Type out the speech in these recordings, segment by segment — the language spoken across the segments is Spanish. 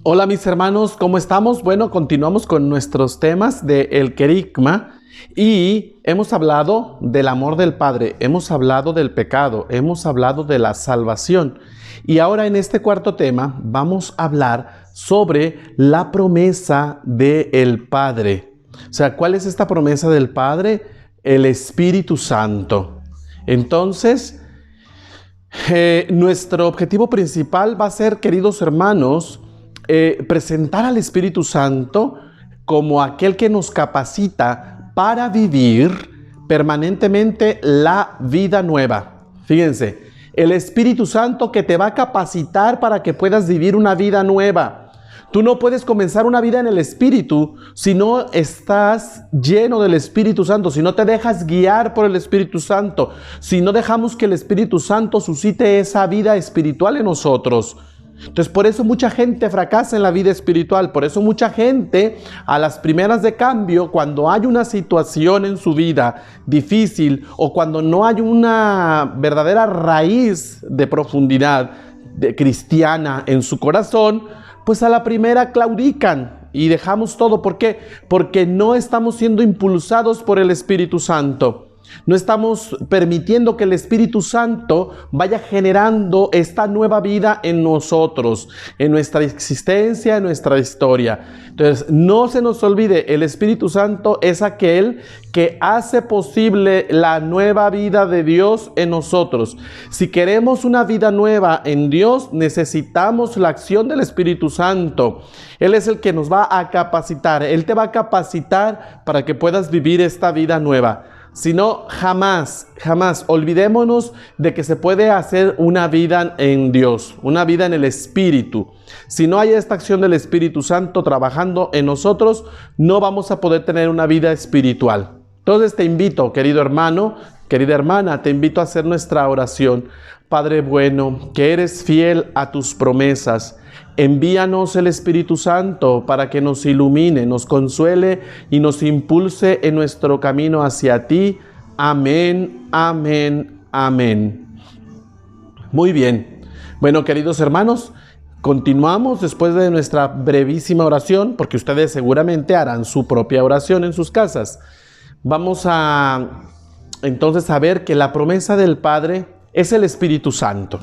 Hola mis hermanos, ¿cómo estamos? Bueno, continuamos con nuestros temas del querigma y hemos hablado del amor del Padre, hemos hablado del pecado, hemos hablado de la salvación y ahora en este cuarto tema vamos a hablar sobre la promesa del Padre. O sea, ¿cuál es esta promesa del Padre? El Espíritu Santo. Entonces, nuestro objetivo principal va a ser, queridos hermanos, presentar al Espíritu Santo como aquel que nos capacita para vivir permanentemente la vida nueva. Fíjense, el Espíritu Santo que te va a capacitar para que puedas vivir una vida nueva. Tú no puedes comenzar una vida en el Espíritu si no estás lleno del Espíritu Santo, si no te dejas guiar por el Espíritu Santo, si no dejamos que el Espíritu Santo suscite esa vida espiritual en nosotros. Entonces, por eso mucha gente fracasa en la vida espiritual, por eso mucha gente a las primeras de cambio, cuando hay una situación en su vida difícil o cuando no hay una verdadera raíz de profundidad cristiana en su corazón, pues a la primera claudican y dejamos todo. ¿Por qué? Porque no estamos siendo impulsados por el Espíritu Santo. No estamos permitiendo que el Espíritu Santo vaya generando esta nueva vida en nosotros, en nuestra existencia, en nuestra historia. Entonces, no se nos olvide, el Espíritu Santo es aquel que hace posible la nueva vida de Dios en nosotros. Si queremos una vida nueva en Dios, necesitamos la acción del Espíritu Santo. Él es el que nos va a capacitar. Él te va a capacitar para que puedas vivir esta vida nueva. Si no, jamás olvidémonos de que se puede hacer una vida en Dios, una vida en el Espíritu. Si no hay esta acción del Espíritu Santo trabajando en nosotros, no vamos a poder tener una vida espiritual. Entonces te invito, querido hermano, querida hermana, te invito a hacer nuestra oración. Padre bueno, que eres fiel a tus promesas, envíanos el Espíritu Santo para que nos ilumine, nos consuele y nos impulse en nuestro camino hacia ti. Amén, amén, amén. Muy bien. Bueno, queridos hermanos, continuamos después de nuestra brevísima oración, porque ustedes seguramente harán su propia oración en sus casas. Vamos a entonces a ver que la promesa del Padre es el Espíritu Santo.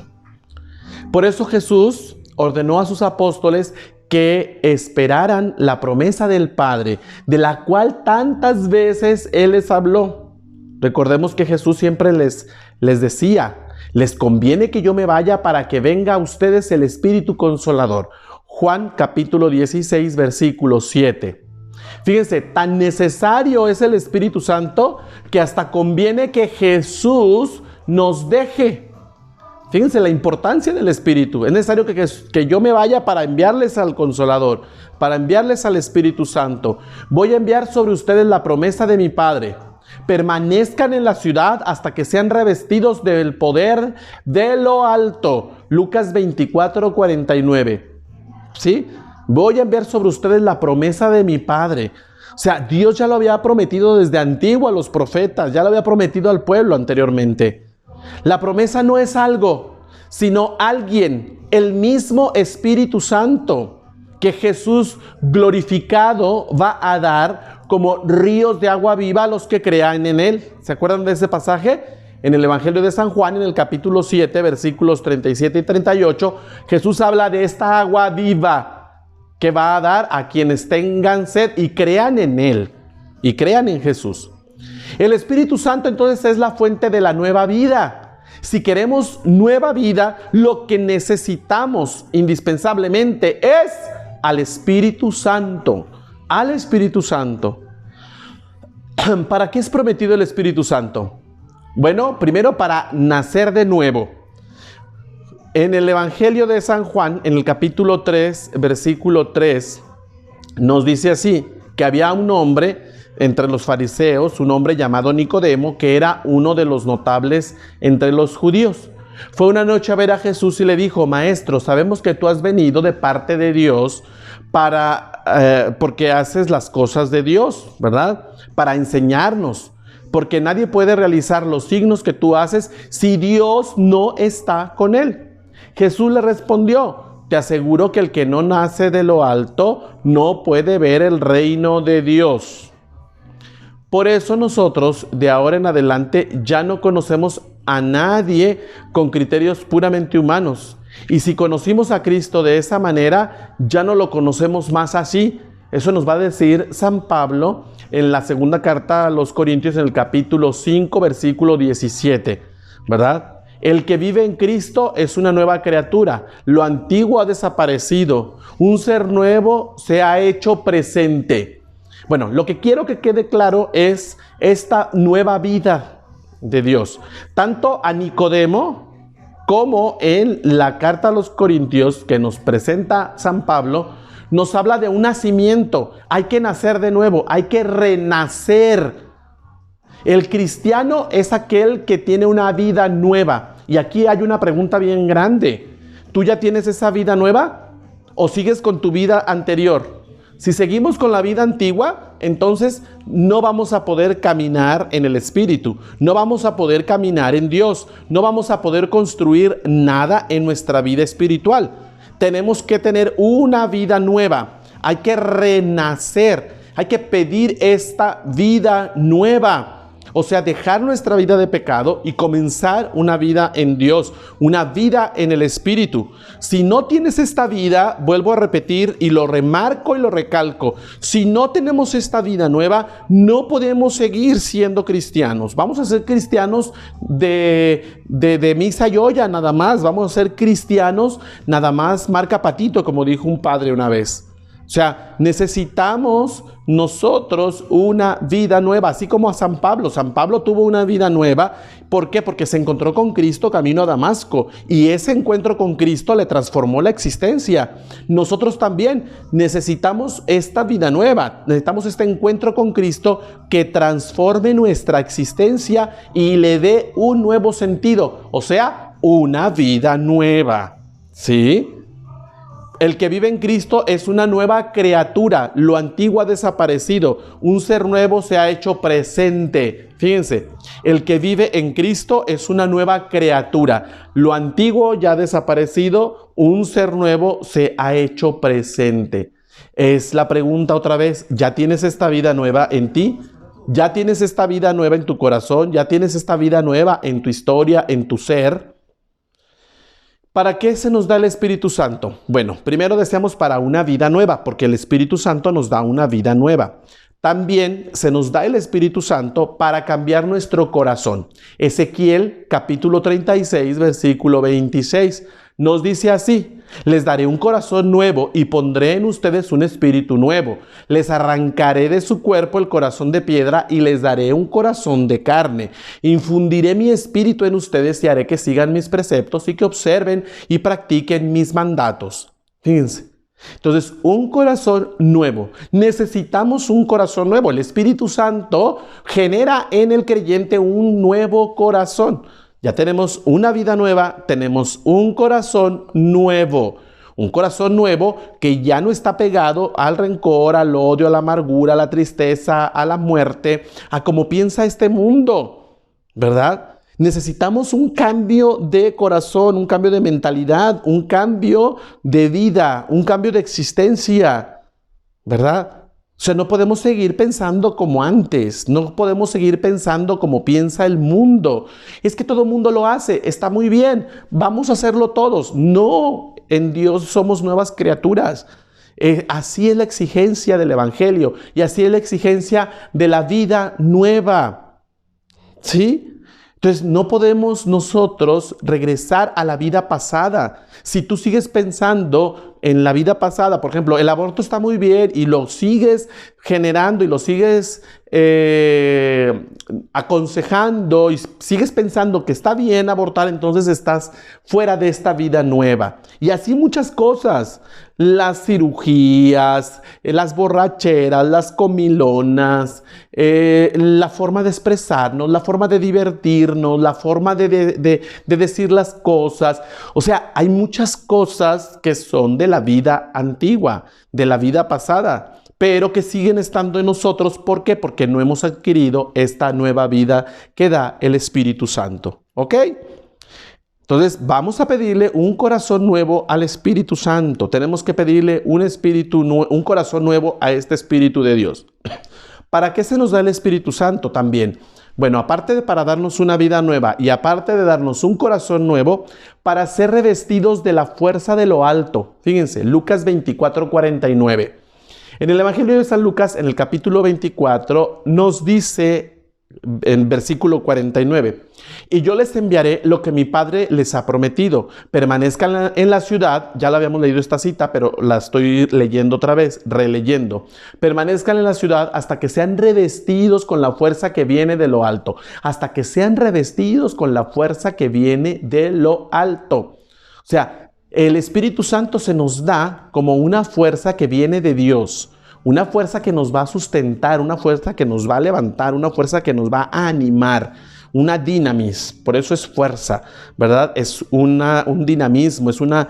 Por eso Jesús ordenó a sus apóstoles que esperaran la promesa del Padre, de la cual tantas veces Él les habló. Recordemos que Jesús siempre les decía, les conviene que yo me vaya para que venga a ustedes el Espíritu Consolador. Juan capítulo 16, versículo 7. Fíjense, tan necesario es el Espíritu Santo que hasta conviene que Jesús nos deje. Fíjense la importancia del Espíritu. Es necesario que yo me vaya para enviarles al Consolador, para enviarles al Espíritu Santo. Voy a enviar sobre ustedes la promesa de mi Padre. Permanezcan en la ciudad hasta que sean revestidos del poder de lo alto. Lucas 24, 49. ¿Sí? Voy a enviar sobre ustedes la promesa de mi Padre. O sea, Dios ya lo había prometido desde antiguo a los profetas, ya lo había prometido al pueblo anteriormente. La promesa no es algo, sino alguien, el mismo Espíritu Santo, que Jesús glorificado va a dar como ríos de agua viva a los que crean en Él. ¿Se acuerdan de ese pasaje? En el Evangelio de San Juan, en el capítulo 7, versículos 37 y 38, Jesús habla de esta agua viva que va a dar a quienes tengan sed y crean en Él, y crean en Jesús. El Espíritu Santo entonces es la fuente de la nueva vida. Si queremos nueva vida, lo que necesitamos indispensablemente es al Espíritu Santo. Al Espíritu Santo. ¿Para qué es prometido el Espíritu Santo? Bueno, primero para nacer de nuevo. En el Evangelio de San Juan, en el capítulo 3, versículo 3, nos dice así, que había un hombre entre los fariseos, un hombre llamado Nicodemo, que era uno de los notables entre los judíos. Fue una noche a ver a Jesús y le dijo: Maestro, sabemos que tú has venido de parte de Dios porque haces las cosas de Dios, ¿verdad? Para enseñarnos. Porque nadie puede realizar los signos que tú haces si Dios no está con él. Jesús le respondió: te aseguro que el que no nace de lo alto no puede ver el reino de Dios. Por eso nosotros de ahora en adelante ya no conocemos a nadie con criterios puramente humanos. Y si conocimos a Cristo de esa manera, ya no lo conocemos más así. Eso nos va a decir San Pablo en la segunda carta a los Corintios en el capítulo 5, versículo 17, ¿verdad? El que vive en Cristo es una nueva criatura. Lo antiguo ha desaparecido. Un ser nuevo se ha hecho presente. Bueno, lo que quiero que quede claro es esta nueva vida de Dios. Tanto a Nicodemo como en la carta a los Corintios que nos presenta San Pablo, nos habla de un nacimiento. Hay que nacer de nuevo, hay que renacer. El cristiano es aquel que tiene una vida nueva. Y aquí hay una pregunta bien grande. ¿Tú ya tienes esa vida nueva o sigues con tu vida anterior? Si seguimos con la vida antigua, entonces no vamos a poder caminar en el Espíritu, no vamos a poder caminar en Dios, no vamos a poder construir nada en nuestra vida espiritual. Tenemos que tener una vida nueva, hay que renacer, hay que pedir esta vida nueva. O sea, dejar nuestra vida de pecado y comenzar una vida en Dios, una vida en el Espíritu. Si no tienes esta vida, vuelvo a repetir y lo remarco y lo recalco, si no tenemos esta vida nueva, no podemos seguir siendo cristianos. Vamos a ser cristianos de misa y olla nada más, vamos a ser cristianos nada más marca patito, como dijo un padre una vez. O sea, necesitamos nosotros una vida nueva, así como a San Pablo. San Pablo tuvo una vida nueva. ¿Por qué? Porque se encontró con Cristo camino a Damasco y ese encuentro con Cristo le transformó la existencia. Nosotros también necesitamos esta vida nueva, necesitamos este encuentro con Cristo que transforme nuestra existencia y le dé un nuevo sentido, o sea, una vida nueva. ¿Sí? El que vive en Cristo es una nueva criatura, lo antiguo ha desaparecido, un ser nuevo se ha hecho presente. Fíjense, el que vive en Cristo es una nueva criatura, lo antiguo ya ha desaparecido, un ser nuevo se ha hecho presente. Es la pregunta otra vez, ¿ya tienes esta vida nueva en ti? ¿Ya tienes esta vida nueva en tu corazón? ¿Ya tienes esta vida nueva en tu historia, en tu ser? ¿Para qué se nos da el Espíritu Santo? Bueno, primero deseamos para una vida nueva, porque el Espíritu Santo nos da una vida nueva. También se nos da el Espíritu Santo para cambiar nuestro corazón. Ezequiel capítulo 36, versículo 26, nos dice así: les daré un corazón nuevo y pondré en ustedes un espíritu nuevo. Les arrancaré de su cuerpo el corazón de piedra y les daré un corazón de carne. Infundiré mi espíritu en ustedes y haré que sigan mis preceptos y que observen y practiquen mis mandatos. Fíjense. Entonces, un corazón nuevo. Necesitamos un corazón nuevo. El Espíritu Santo genera en el creyente un nuevo corazón. Ya tenemos una vida nueva, tenemos un corazón nuevo. Un corazón nuevo que ya no está pegado al rencor, al odio, a la amargura, a la tristeza, a la muerte, a cómo piensa este mundo, ¿verdad? Necesitamos un cambio de corazón, un cambio de mentalidad, un cambio de vida, un cambio de existencia, ¿verdad? O sea, no podemos seguir pensando como antes, no podemos seguir pensando como piensa el mundo. Es que todo el mundo lo hace, está muy bien, vamos a hacerlo todos. No, en Dios somos nuevas criaturas. Así es la exigencia del Evangelio y así es la exigencia de la vida nueva. ¿Sí? Entonces no podemos nosotros regresar a la vida pasada. Si tú sigues pensando en la vida pasada, por ejemplo, el aborto está muy bien y lo sigues generando y lo sigues aconsejando y sigues pensando que está bien abortar, entonces estás fuera de esta vida nueva. Y así muchas cosas, las cirugías, las borracheras, las comilonas, la forma de expresarnos, la forma de divertirnos, la forma de decir las cosas. O sea, hay muchas cosas que son de la vida antigua, de la vida pasada, pero que siguen estando en nosotros. ¿Por qué? Porque no hemos adquirido esta nueva vida que da el Espíritu Santo. ¿Ok? Entonces vamos a pedirle un corazón nuevo al Espíritu Santo. Tenemos que pedirle un corazón nuevo a este Espíritu de Dios. ¿Para qué se nos da el Espíritu Santo también? Bueno, aparte de para darnos una vida nueva y aparte de darnos un corazón nuevo, para ser revestidos de la fuerza de lo alto. Fíjense, Lucas 24:49. En el Evangelio de San Lucas, en el capítulo 24, nos dice en versículo 49, y yo les enviaré lo que mi Padre les ha prometido. Permanezcan en la ciudad, ya la habíamos leído esta cita, pero la estoy leyendo otra vez, releyendo. Permanezcan en la ciudad hasta que sean revestidos con la fuerza que viene de lo alto. Hasta que sean revestidos con la fuerza que viene de lo alto. O sea, el Espíritu Santo se nos da como una fuerza que viene de Dios. Una fuerza que nos va a sustentar, una fuerza que nos va a levantar, una fuerza que nos va a animar, una dinamis, por eso es fuerza, ¿verdad? Es un dinamismo, es una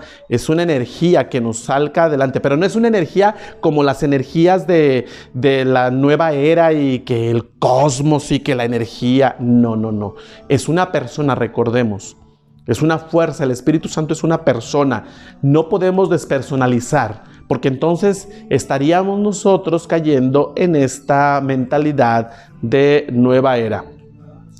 energía que nos salga adelante, pero no es una energía como las energías de la nueva era y que el cosmos y que la energía, no, es una persona, recordemos. Es una fuerza, el Espíritu Santo es una persona, no podemos despersonalizar, porque entonces estaríamos nosotros cayendo en esta mentalidad de nueva era,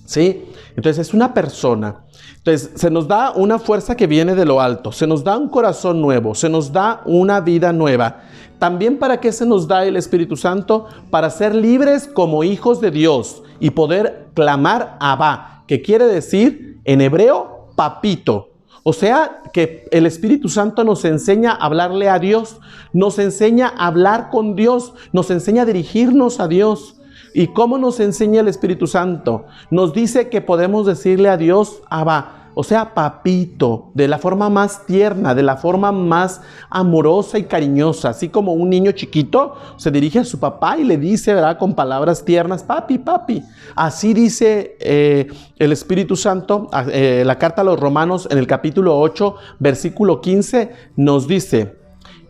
¿sí? Entonces es una persona. Entonces se nos da una fuerza que viene de lo alto, se nos da un corazón nuevo, se nos da una vida nueva. También, ¿para qué se nos da el Espíritu Santo? Para ser libres como hijos de Dios y poder clamar Abba, que quiere decir en hebreo papito. O sea, que el Espíritu Santo nos enseña a hablarle a Dios, nos enseña a hablar con Dios, nos enseña a dirigirnos a Dios. ¿Y cómo nos enseña el Espíritu Santo? Nos dice que podemos decirle a Dios, Abba, o sea, papito, de la forma más tierna, de la forma más amorosa y cariñosa. Así como un niño chiquito se dirige a su papá y le dice, ¿verdad?, con palabras tiernas, papi, papi. Así dice el Espíritu Santo, la carta a los Romanos en el capítulo 8, versículo 15, nos dice: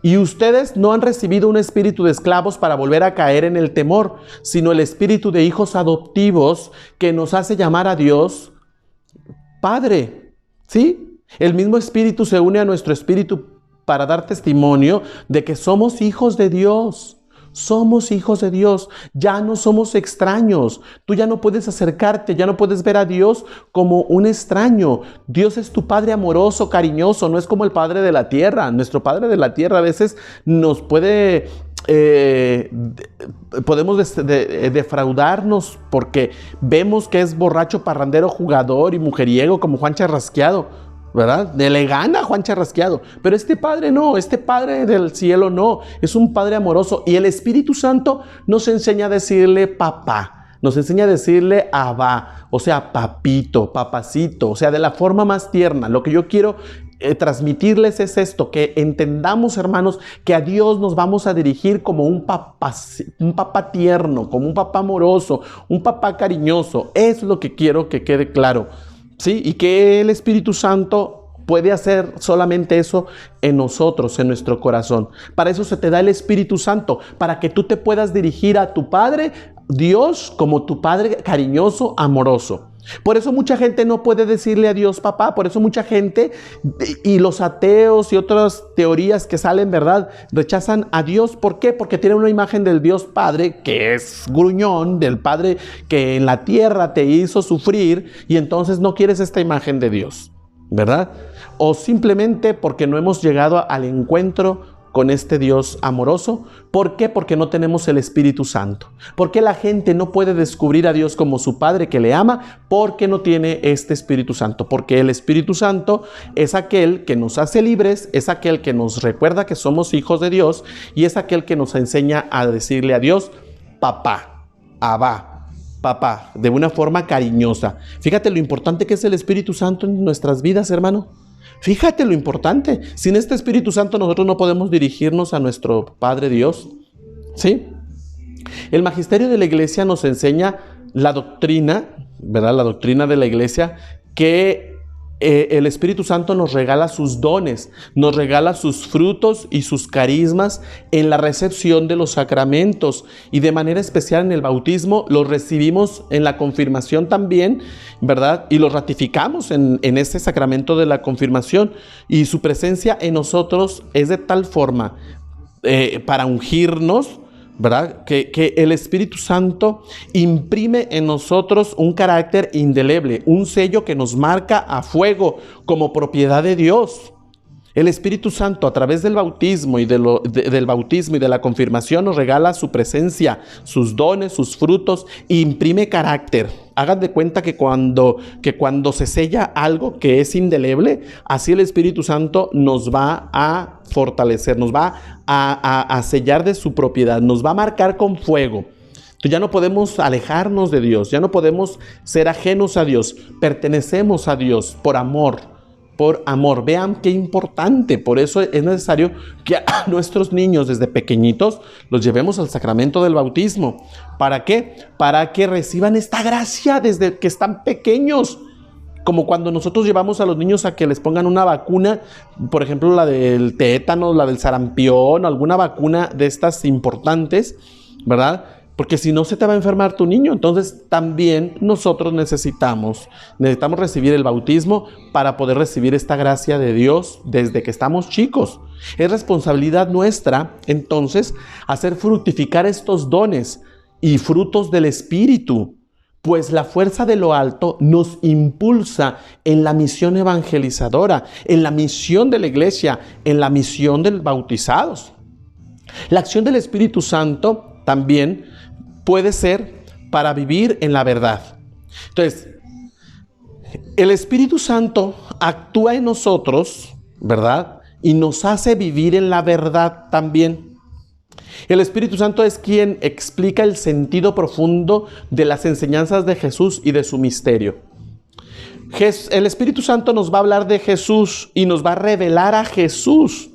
y ustedes no han recibido un espíritu de esclavos para volver a caer en el temor, sino el espíritu de hijos adoptivos que nos hace llamar a Dios Padre. ¿Sí? El mismo espíritu se une a nuestro espíritu para dar testimonio de que somos hijos de Dios. Somos hijos de Dios, ya no somos extraños. Tú ya no puedes acercarte, ya no puedes ver a Dios como un extraño. Dios es tu Padre amoroso, cariñoso, no es como el Padre de la tierra. Nuestro Padre de la tierra a veces nos puede... podemos defraudarnos porque vemos que es borracho, parrandero, jugador y mujeriego como Juan Charrasqueado, ¿verdad? Le gana Juan Charrasqueado. Pero este Padre no, este Padre del cielo no, es un Padre amoroso. Y el Espíritu Santo nos enseña a decirle papá, nos enseña a decirle Abba, o sea, papito, papacito, o sea, de la forma más tierna. Lo que yo quiero transmitirles es esto, que entendamos, hermanos, que a Dios nos vamos a dirigir como un papá tierno, como un papá amoroso, un papá cariñoso. Es lo que quiero que quede claro, ¿sí? Y que el Espíritu Santo puede hacer solamente eso en nosotros, en nuestro corazón. Para eso se te da el Espíritu Santo, para que tú te puedas dirigir a tu Padre, Dios, como tu Padre cariñoso, amoroso. Por eso mucha gente no puede decirle a Dios papá, por eso mucha gente y los ateos y otras teorías que salen, ¿verdad?, rechazan a Dios. ¿Por qué? Porque tienen una imagen del Dios Padre que es gruñón, del Padre que en la tierra te hizo sufrir, y entonces no quieres esta imagen de Dios, ¿verdad? O simplemente porque no hemos llegado al encuentro con este Dios amoroso. ¿Por qué? Porque no tenemos el Espíritu Santo. ¿Por qué la gente no puede descubrir a Dios como su Padre que le ama? Porque no tiene este Espíritu Santo. Porque el Espíritu Santo es aquel que nos hace libres, es aquel que nos recuerda que somos hijos de Dios y es aquel que nos enseña a decirle a Dios papá, Abba, papá, de una forma cariñosa. Fíjate lo importante que es el Espíritu Santo en nuestras vidas, hermano. Fíjate lo importante. Sin este Espíritu Santo nosotros no podemos dirigirnos a nuestro Padre Dios, ¿sí? El magisterio de la Iglesia nos enseña la doctrina, ¿verdad? La doctrina de la Iglesia, que el Espíritu Santo nos regala sus dones, nos regala sus frutos y sus carismas en la recepción de los sacramentos, y de manera especial en el bautismo los recibimos en la confirmación también, ¿verdad? Y los ratificamos en este sacramento de la confirmación, y su presencia en nosotros es de tal forma para ungirnos, ¿verdad? Que el Espíritu Santo imprime en nosotros un carácter indeleble, un sello que nos marca a fuego como propiedad de Dios. El Espíritu Santo, a través del bautismo y del bautismo y de la confirmación, nos regala su presencia, sus dones, sus frutos, e imprime carácter. Hagan de cuenta que cuando se sella algo que es indeleble, así el Espíritu Santo nos va a fortalecer, nos va a sellar de su propiedad, nos va a marcar con fuego. Entonces ya no podemos alejarnos de Dios, ya no podemos ser ajenos a Dios, pertenecemos a Dios por amor. Por amor. Vean qué importante. Por eso es necesario que a nuestros niños desde pequeñitos los llevemos al sacramento del bautismo. ¿Para qué? Para que reciban esta gracia desde que están pequeños. Como cuando nosotros llevamos a los niños a que les pongan una vacuna, por ejemplo la del tétano, la del sarampión, alguna vacuna de estas importantes, ¿verdad? Porque si no, se te va a enfermar tu niño. Entonces también nosotros necesitamos recibir el bautismo para poder recibir esta gracia de Dios desde que estamos chicos. Es responsabilidad nuestra, entonces, hacer fructificar estos dones y frutos del Espíritu, pues la fuerza de lo alto nos impulsa en la misión evangelizadora, en la misión de la iglesia, en la misión de los bautizados. La acción del Espíritu Santo también puede ser para vivir en la verdad. Entonces, el Espíritu Santo actúa en nosotros, ¿verdad? Y nos hace vivir en la verdad también. El Espíritu Santo es quien explica el sentido profundo de las enseñanzas de Jesús y de su misterio. El Espíritu Santo nos va a hablar de Jesús y nos va a revelar a Jesús.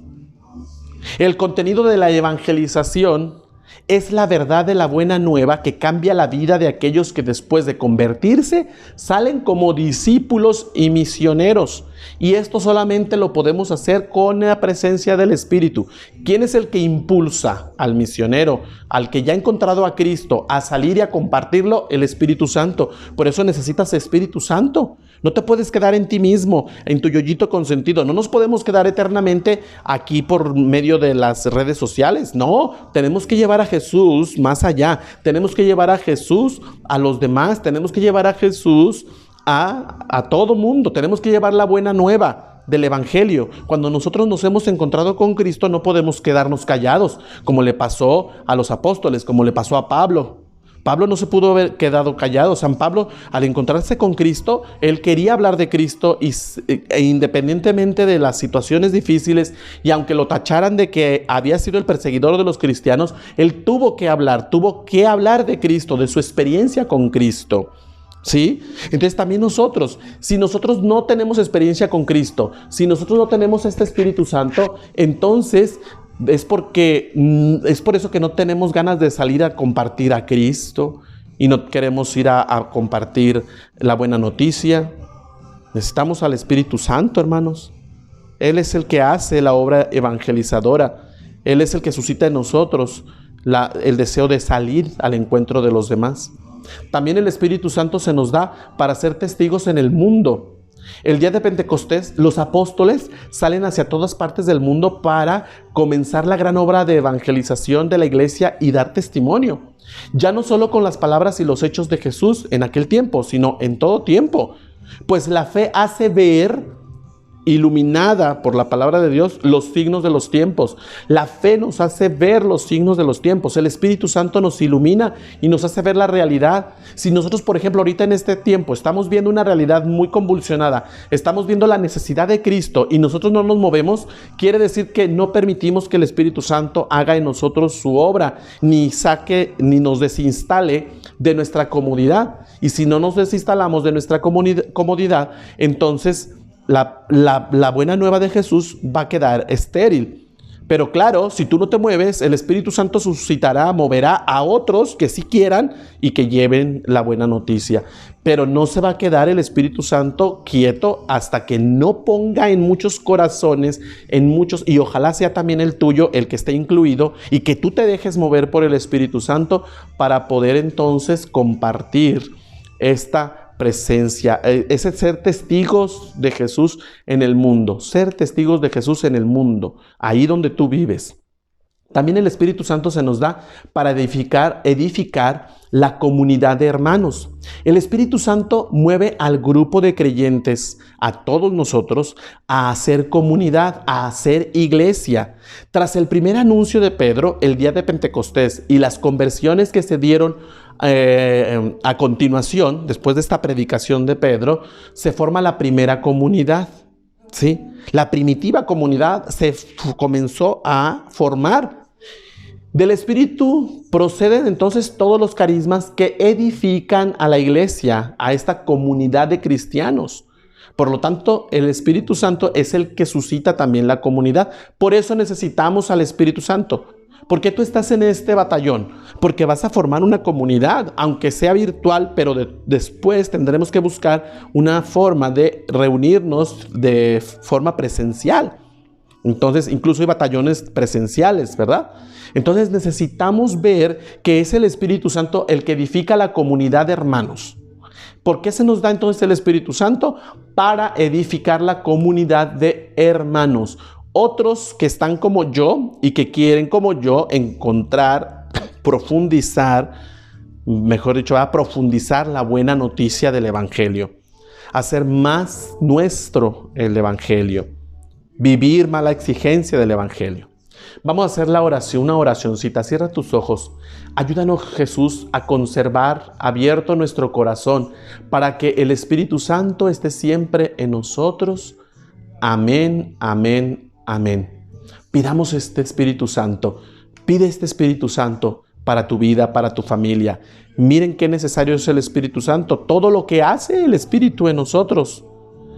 El contenido de la evangelización es la verdad de la buena nueva que cambia la vida de aquellos que después de convertirse salen como discípulos y misioneros. Y esto solamente lo podemos hacer con la presencia del Espíritu. ¿Quién es el que impulsa al misionero, al que ya ha encontrado a Cristo, a salir y a compartirlo? El Espíritu Santo. Por eso necesitas Espíritu Santo. No te puedes quedar en ti mismo, en tu yoyito consentido. No nos podemos quedar eternamente aquí por medio de las redes sociales. No, tenemos que llevar a Jesús más allá. Tenemos que llevar a Jesús a los demás. Tenemos que llevar a Jesús a todo mundo. Tenemos que llevar la buena nueva del Evangelio. Cuando nosotros nos hemos encontrado con Cristo, no podemos quedarnos callados, como le pasó a los apóstoles, como le pasó a Pablo. Pablo no se pudo haber quedado callado. San Pablo, al encontrarse con Cristo, él quería hablar de Cristo e independientemente de las situaciones difíciles, y aunque lo tacharan de que había sido el perseguidor de los cristianos, él tuvo que hablar de Cristo, de su experiencia con Cristo. ¿Sí? Entonces también nosotros, si nosotros no tenemos experiencia con Cristo, si nosotros no tenemos este Espíritu Santo, entonces es por eso que no tenemos ganas de salir a compartir a Cristo y no queremos ir a compartir la buena noticia. Necesitamos al Espíritu Santo, hermanos. Él es el que hace la obra evangelizadora. Él es el que suscita en nosotros el deseo de salir al encuentro de los demás. También el Espíritu Santo se nos da para ser testigos en el mundo. El día de Pentecostés, los apóstoles salen hacia todas partes del mundo para comenzar la gran obra de evangelización de la iglesia y dar testimonio. Ya no solo con las palabras y los hechos de Jesús en aquel tiempo, sino en todo tiempo. Pues la fe hace ver, iluminada por la palabra de Dios, los signos de los tiempos. La fe nos hace ver los signos de los tiempos. El Espíritu Santo nos ilumina y nos hace ver la realidad. Si nosotros, por ejemplo, ahorita en este tiempo estamos viendo una realidad muy convulsionada, estamos viendo la necesidad de Cristo y nosotros no nos movemos, quiere decir que no permitimos que el Espíritu Santo haga en nosotros su obra, ni nos desinstale de nuestra comodidad. Y si no nos desinstalamos de nuestra comodidad, entonces la buena nueva de Jesús va a quedar estéril. Pero claro, si tú no te mueves, el Espíritu Santo suscitará, moverá a otros que sí quieran y que lleven la buena noticia. Pero no se va a quedar el Espíritu Santo quieto hasta que no ponga en muchos corazones, en muchos, y ojalá sea también el tuyo, el que esté incluido, y que tú te dejes mover por el Espíritu Santo para poder entonces compartir esta presencia, ese ser testigos de Jesús en el mundo, ser testigos de Jesús en el mundo, ahí donde tú vives. También el Espíritu Santo se nos da para edificar la comunidad de hermanos. El Espíritu Santo mueve al grupo de creyentes, a todos nosotros, a hacer comunidad, a hacer iglesia. Tras el primer anuncio de Pedro, el día de Pentecostés, y las conversiones que se dieron a continuación, después de esta predicación de Pedro, se forma la primera comunidad. ¿Sí? La primitiva comunidad se comenzó a formar. Del Espíritu proceden entonces todos los carismas que edifican a la iglesia, a esta comunidad de cristianos. Por lo tanto, el Espíritu Santo es el que suscita también la comunidad. Por eso necesitamos al Espíritu Santo. ¿Por qué tú estás en este batallón? Porque vas a formar una comunidad, aunque sea virtual, pero después tendremos que buscar una forma de reunirnos de forma presencial. Entonces, incluso hay batallones presenciales, ¿verdad? Entonces necesitamos ver que es el Espíritu Santo el que edifica la comunidad de hermanos. ¿Por qué se nos da entonces el Espíritu Santo? Para edificar la comunidad de hermanos. Otros que están como yo y que quieren como yo encontrar, profundizar, mejor dicho, a profundizar la buena noticia del Evangelio. Hacer más nuestro el Evangelio. Vivir más la exigencia del Evangelio. Vamos a hacer la oración, una oracioncita. Cierra tus ojos. Ayúdanos, Jesús, a conservar abierto nuestro corazón para que el Espíritu Santo esté siempre en nosotros. Amén, amén. Amén. Pidamos este Espíritu Santo. Pide este Espíritu Santo para tu vida, para tu familia. Miren qué necesario es el Espíritu Santo. Todo lo que hace el Espíritu en nosotros.